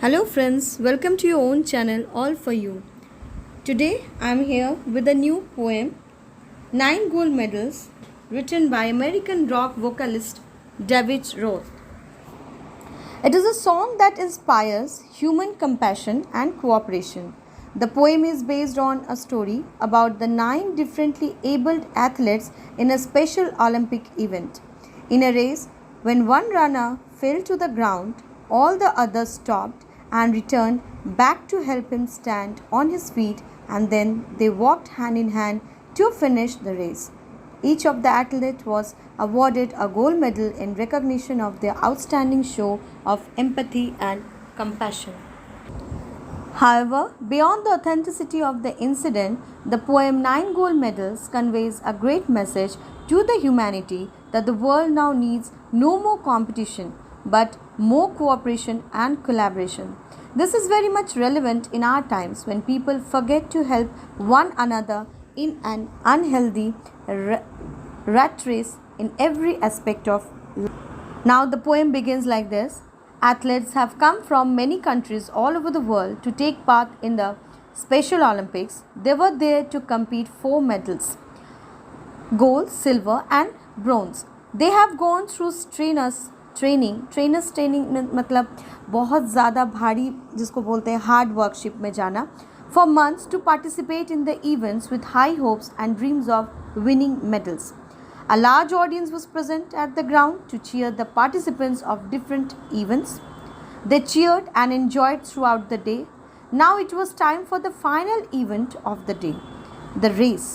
Hello, friends, welcome to your own channel, All for You. Today I am here with a new poem, Nine Gold Medals, written by American rock vocalist David Roth. It is a song that inspires human compassion and cooperation. The poem is based on a story about the nine differently abled athletes in a special Olympic event. In a race, when one runner fell to the ground, all the others stopped and returned back to help him stand on his feet, and then they walked hand in hand to finish the race. Each of the athletes was awarded a gold medal in recognition of their outstanding show of empathy and compassion. However, beyond the authenticity of the incident, the poem Nine Gold Medals conveys a great message to the humanity that the world now needs no more competition but more cooperation and collaboration. This is very much relevant in our times when people forget to help one another in an unhealthy rat race in every aspect of life. Now, the poem begins like this. Athletes have come from many countries all over the world to take part in the Special Olympics. They were there to compete for medals gold, silver, and bronze. They have gone through trainers training मतलब बहुत ज़्यादा भारी जिसको बोलते हैं hard वर्कशिप में जाना for months to participate in the events with high hopes and dreams of winning medals. A large audience was present at the ground to cheer the participants of different events. They cheered and enjoyed throughout the day. Now it was time for the final event of the day, the race.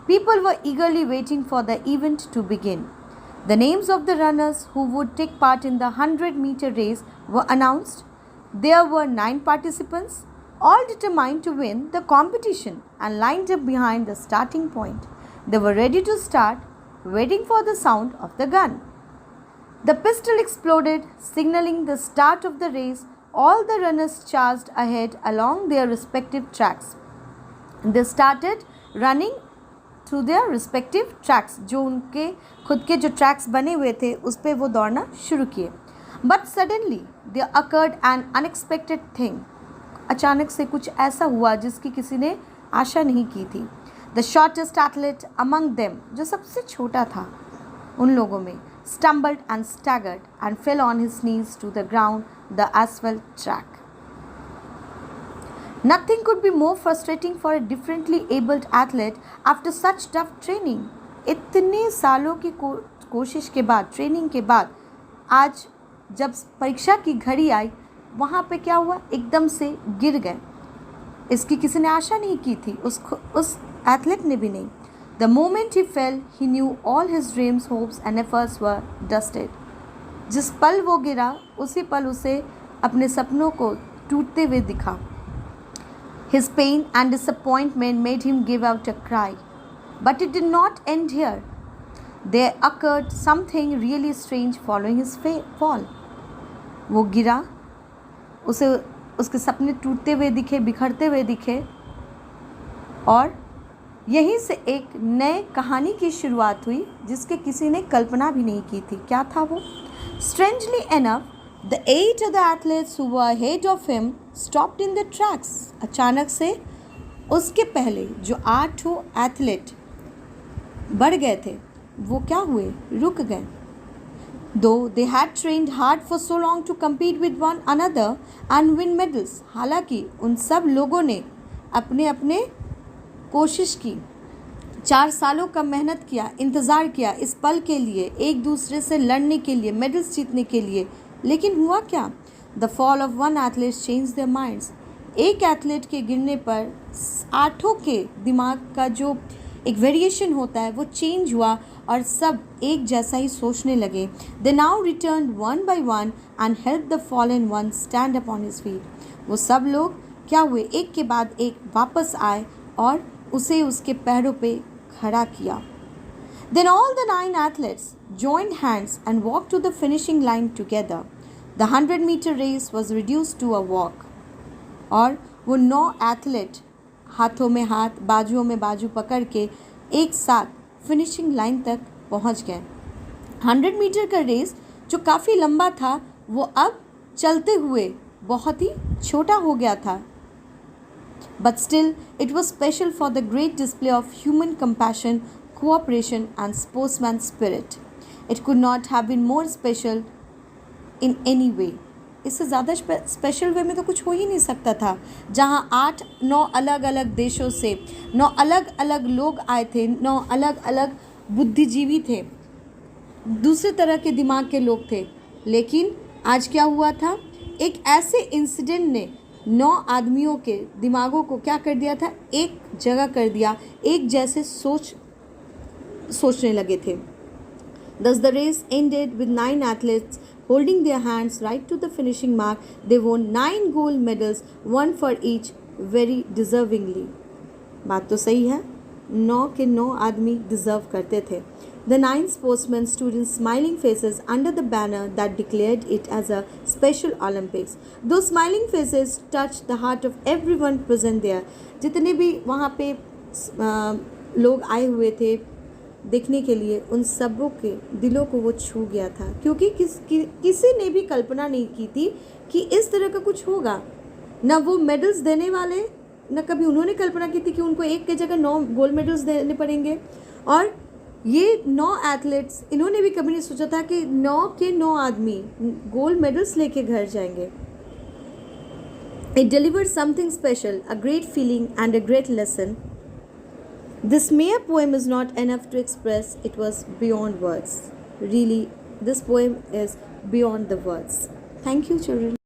People were eagerly waiting for the event to begin. The names of the runners who would take part in the 100-meter race were announced. There were 9 participants, all determined to win the competition and lined up behind the starting point. They were ready to start, waiting for the sound of the gun. The pistol exploded, signaling the start of the race. All the runners charged ahead along their respective tracks. They started running through their respective tracks. जो उनके खुद के जो tracks बने हुए थे उस पर वो दौड़ना शुरू किए. But suddenly there occurred an unexpected thing. अचानक से कुछ ऐसा हुआ जिसकी किसी ने आशा नहीं की थी. The shortest athlete among them, जो सबसे छोटा था उन लोगों में, stumbled and staggered and fell on his knees to the ground, the asphalt track. Nothing could be more frustrating for a differently abled athlete after such tough training. इतने सालों की कोशिश के बाद, ट्रेनिंग के बाद, आज जब परीक्षा की घड़ी आई, वहाँ पे क्या हुआ, एकदम से गिर गए. इसकी किसी ने आशा नहीं की थी, उस एथलीट ने भी नहीं. The moment he fell, he knew all his dreams, hopes and efforts were dusted. जिस पल वो गिरा, उसी पल उसे अपने सपनों को टूटते हुए दिखा. His pain and disappointment made him give out a cry. But it did not end here. There occurred something really strange following his fall. वो गिरा, उसे उसके सपने टूटते हुए दिखे, बिखरते हुए दिखे, और यहीं से एक नए कहानी की शुरुआत हुई जिसके किसी ने कल्पना भी नहीं की थी. क्या था वो? Strangely enough, the 8 other athletes who were ahead of him stopped in the tracks. अचानक से उसके पहले जो 8 एथलीट बढ़ गए थे वो क्या हुए, रुक गए. Though they had trained hard for so long to compete with one another and win medals. हालांकि उन सब लोगों ने अपने अपने कोशिश की, 4 सालों का मेहनत किया, इंतज़ार किया इस पल के लिए, एक दूसरे से लड़ने के लिए, मेडल्स जीतने के लिए. लेकिन हुआ क्या? The fall of one athlete change their minds. एक एथलीट के गिरने पर 8 के दिमाग का जो एक वेरिएशन होता है वो चेंज हुआ और सब एक जैसा ही सोचने लगे. They now return one by one and help the fallen one stand up on his feet. वो सब लोग क्या हुए, एक के बाद एक वापस आए और उसे उसके पैरों पे खड़ा किया. Then all the 9 athletes joined hands and walked to the finishing line together. The 100-meter race was reduced to a walk. और वो 9 एथलीट हाथों में हाथ, बाजुओं में बाजू पकड़ के एक साथ फिनिशिंग लाइन तक पहुंच गए. 100 मीटर का रेस जो काफ़ी लंबा था वो अब चलते हुए बहुत ही छोटा हो गया था, but still it was special for the great display of human compassion, cooperation and sportsman spirit. It could not have been more special in any way. इससे ज़्यादा स्पेशल वे में तो कुछ हो ही नहीं सकता था, जहाँ 8-9 अलग अलग देशों से 9 अलग अलग लोग आए थे, 9 अलग अलग बुद्धिजीवी थे, दूसरे तरह के दिमाग के लोग थे। लेकिन आज क्या हुआ था, एक ऐसे इंसिडेंट ने 9 आदमियों के दिमागों को क्या कर दिया था, एक जगह कर दिया, एक जैसे सोचने लगे थे। Thus the race ended with 9 athletes holding their hands right to the finishing mark. They won 9 gold medals, one for each, very deservingly. बात तो सही है, 9 के 9 आदमी डिजर्व करते थे। The 9 sportsmen stood in smiling faces under the banner that declared it as a special Olympics. Those smiling faces touched the heart of everyone present there. जितने भी वहाँ पे लोग आए हुए थे देखने के लिए, उन सबों के दिलों को वो छू गया था, क्योंकि किसी ने भी कल्पना नहीं की थी कि इस तरह का कुछ होगा। ना वो मेडल्स देने वाले, ना कभी उन्होंने कल्पना की थी कि उनको एक की जगह 9 गोल्ड मेडल्स देने पड़ेंगे। और ये 9 एथलीट्स, इन्होंने भी कभी नहीं सोचा था कि 9 के 9 आदमी गोल्ड मेडल्स लेके घर जाएंगे। It delivered something special, a great feeling and a great lesson. This mere poem is not enough to express, it was beyond words. Really, this poem is beyond the words. Thank you, children.